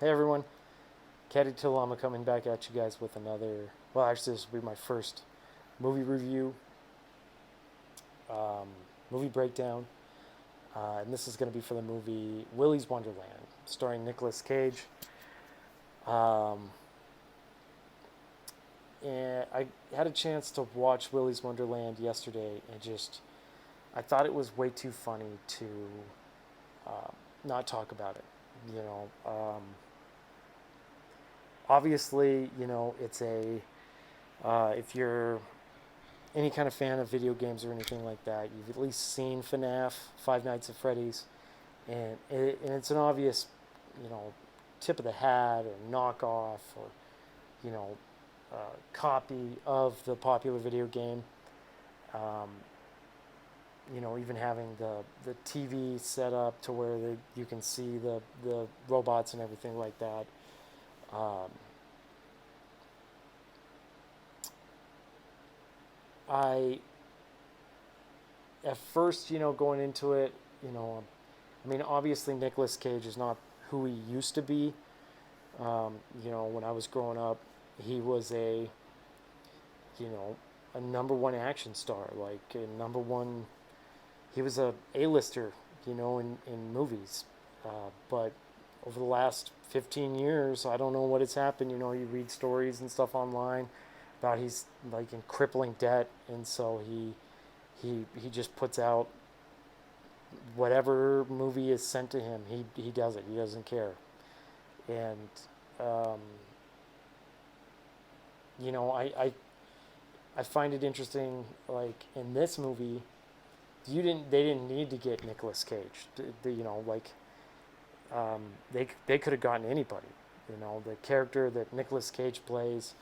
Hey everyone, Caddy Tillama coming back at you guys with another. Well, actually, this will be my first movie review, um, movie breakdown, and this is going to be for the movie Willy's Wonderland, starring Nicolas Cage. Um, and I had a chance to watch Willy's Wonderland yesterday, and I thought it was way too funny to uh, not talk about it. You know, obviously, it's a if you're any kind of fan of video games or anything like that, you've at least seen FNAF, Five Nights at Freddy's, and it's an obvious, you know, tip of the hat or knockoff or you know, copy of the popular video game. Um, even having the TV set up to where you can see the robots and everything like that. Um, I at first, going into it, I mean, obviously Nicolas Cage is not who he used to be. When I was growing up, he was you know, a number one action star, like a number one. He was a A-lister, in movies. But over the last 15 years, I don't know what has happened. You read stories and stuff online about he's like in crippling debt, and so he just puts out whatever movie is sent to him. He does it. He doesn't care, and um, I find it interesting. Like in this movie, they didn't need to get Nicolas Cage. Um, they could have gotten anybody. The character that Nicolas Cage plays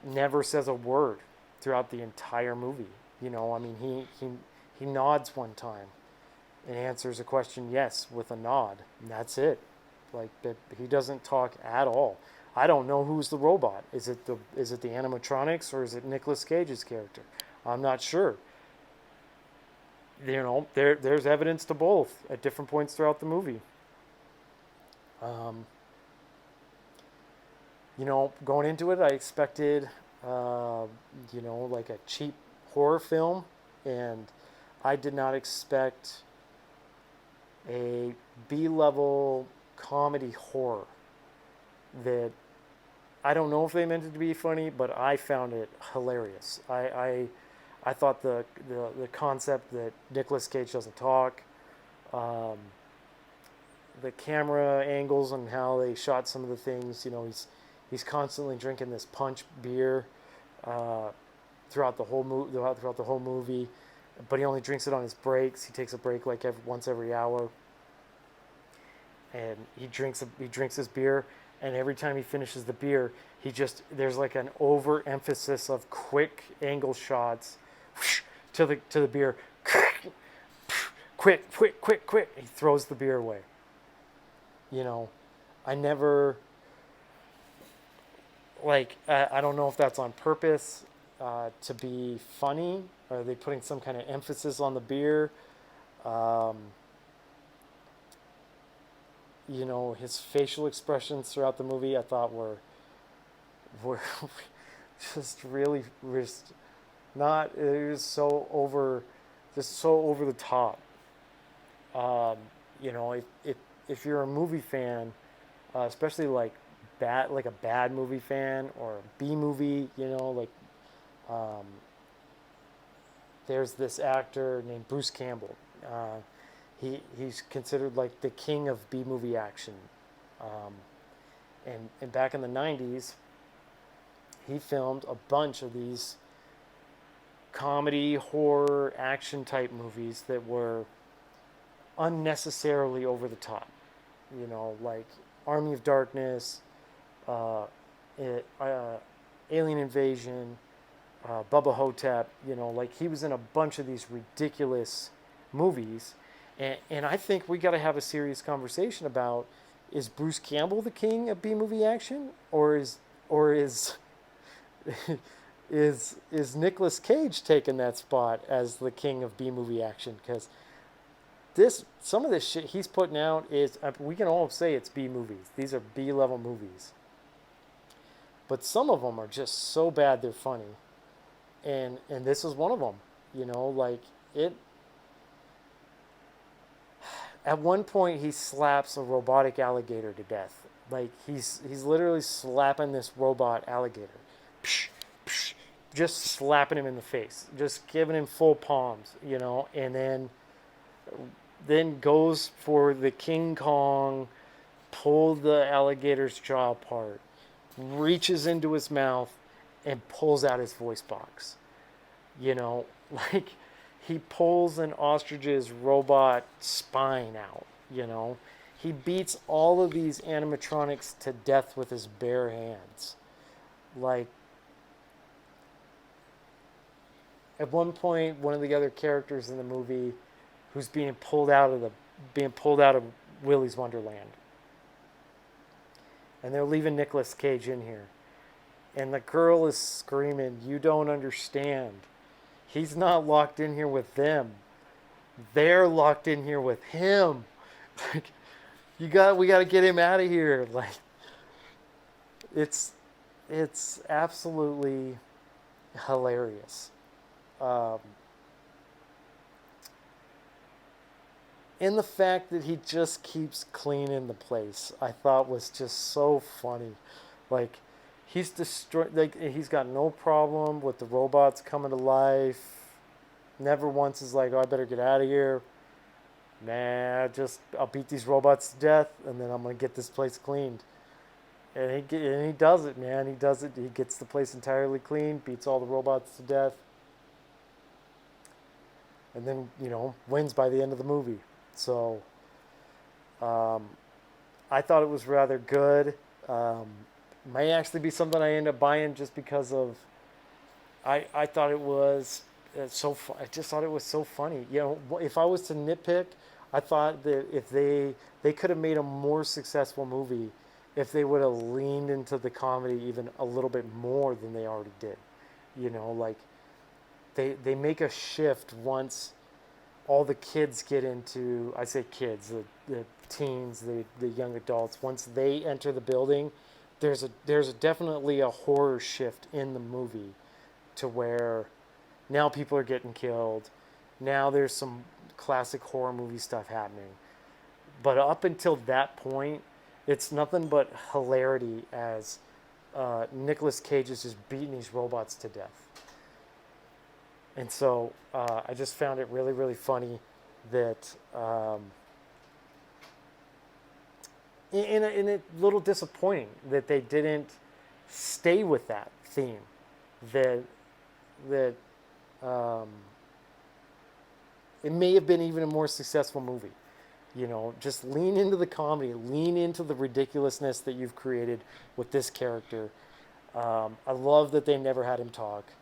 never says a word throughout the entire movie. I mean, he nods one time and answers a question yes with a nod, and that's it. Like that, he doesn't talk at all. I don't know who's the robot. Is it the animatronics or is it Nicolas Cage's character? I'm not sure. There's evidence to both at different points throughout the movie. Um, going into it, I expected, like a cheap horror film, and I did not expect a B-level comedy horror that I don't know if they meant it to be funny, but I found it hilarious. I thought the concept that Nicolas Cage doesn't talk, um, the camera angles and how they shot some of the things. He's constantly drinking this punch beer uh, throughout the whole movie, but he only drinks it on his breaks. He takes a break like once every hour, and he drinks his beer. And every time he finishes the beer, there's like an overemphasis of quick angle shots to the beer. Quick, quick, quick, quick. He throws the beer away. You know, I never I don't know if that's on purpose to be funny. Are they putting some kind of emphasis on the beer? Um, his facial expressions throughout the movie I thought were just really just not. It was so over, just so over the top. Um, if you're a movie fan, especially like a bad movie fan or a B movie, um, there's this actor named Bruce Campbell. He's considered like the king of B movie action. Um, and back in the '90s, he filmed a bunch of these comedy, horror, action type movies that were unnecessarily over the top. Like Army of Darkness, uh, Alien Invasion, Bubba Hotep. Like he was in a bunch of these ridiculous movies, and I think we got to have a serious conversation about: is Bruce Campbell the king of B movie action, or is is Nicolas Cage taking that spot as the king of B movie action? Because this some of this shit he's putting out is we can all say it's B movies. These are B level movies, but some of them are just so bad they're funny, and this is one of them. You know, like it. At one point, he slaps a robotic alligator to death. Like he's literally slapping this robot alligator, psh, psh, just slapping him in the face, just giving him full palms, you know, and then goes for the King Kong, pull the alligator's jaw apart, reaches into his mouth, and pulls out his voice box. You know, like he pulls an ostrich's robot spine out, you know. He beats all of these animatronics to death with his bare hands. Like, at one point, one of the other characters in the movie who's being pulled out of Willy's Wonderland. And they're leaving Nicolas Cage in here. And the girl is screaming, "You don't understand. He's not locked in here with them. They're locked in here with him. Like, we got to get him out of here." Like, it's absolutely hilarious. And the fact that he just keeps cleaning the place, I thought was just so funny. Like, he's destroyed. Like, he's got no problem with the robots coming to life. Never once is like, "Oh, I better get out of here." Nah, I'll beat these robots to death, and then I'm gonna get this place cleaned. And he does it, man. He does it. He gets the place entirely clean, beats all the robots to death, and then, you know, wins by the end of the movie. So, I thought it was rather good. May actually be something I end up buying just because of. I thought it was I just thought it was so funny. You know, if I was to nitpick, I thought that if they could have made a more successful movie if they would have leaned into the comedy even a little bit more than they already did. You know, like they make a shift once all the kids get into, I say kids, the teens, the young adults, once they enter the building, there's definitely a horror shift in the movie to where now people are getting killed. Now there's some classic horror movie stuff happening. But up until that point, it's nothing but hilarity as Nicolas Cage is just beating these robots to death. And so I just found it really, really funny that, and a little disappointing that they didn't stay with that theme. That it may have been even a more successful movie. You know, just lean into the comedy, lean into the ridiculousness that you've created with this character. I love that they never had him talk.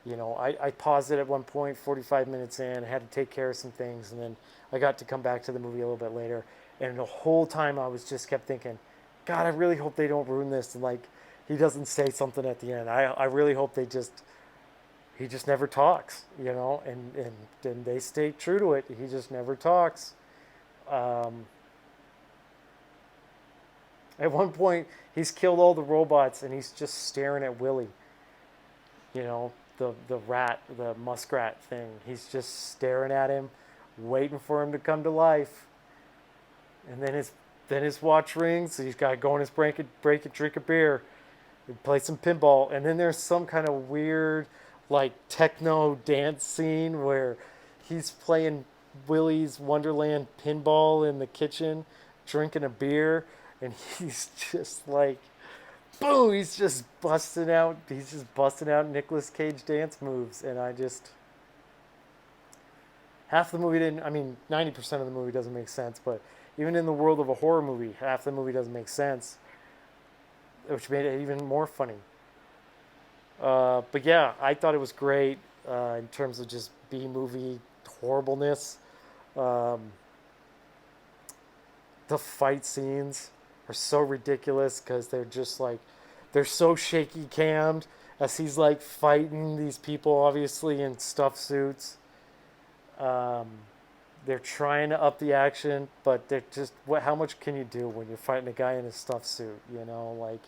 You know, I paused it at one point, 45 minutes in. I had to take care of some things, and then I got to come back to the movie a little bit later. And the whole time I was just kept thinking, God, I really hope they don't ruin this. And like, he doesn't say something at the end. I really hope he just never talks, you know, and they stay true to it. He just never talks. At one point, he's killed all the robots, and he's just staring at Willy. You know, the rat, the muskrat thing. He's just staring at him, waiting for him to come to life. And then his watch rings. So he's got to go in his break and drink a beer, and play some pinball. And then there's some kind of weird, like, techno dance scene where he's playing Willy's Wonderland pinball in the kitchen, drinking a beer, and he's just like, boom, he's just busting out Nicolas Cage dance moves. And half the movie 90% of the movie doesn't make sense, but even in the world of a horror movie, half the movie doesn't make sense, which made it even more funny. But yeah, I thought it was great in terms of just B-movie horribleness. The fight scenes are so ridiculous because they're just like, they're so shaky cammed as he's like fighting these people, obviously in stuff suits. they're trying to up the action, but they're just how much can you do when you're fighting a guy in a stuffed suit? You know, like,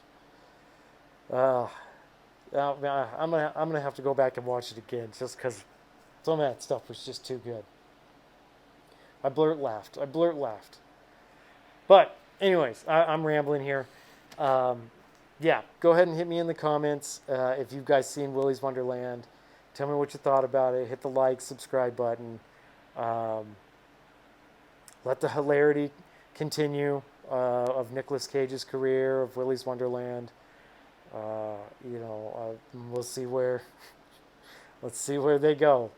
uh, I'm gonna have to go back and watch it again just because some of that stuff was just too good. I blurt laughed. I blurt laughed. But anyways, I'm rambling here. Um, yeah, go ahead and hit me in the comments if you guys seen Willy's Wonderland. Tell me what you thought about it. Hit the like, subscribe button. Um, let the hilarity continue of Nicolas Cage's career, of Willy's Wonderland. We'll see where let's see where they go.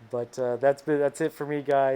But that's it for me, guys.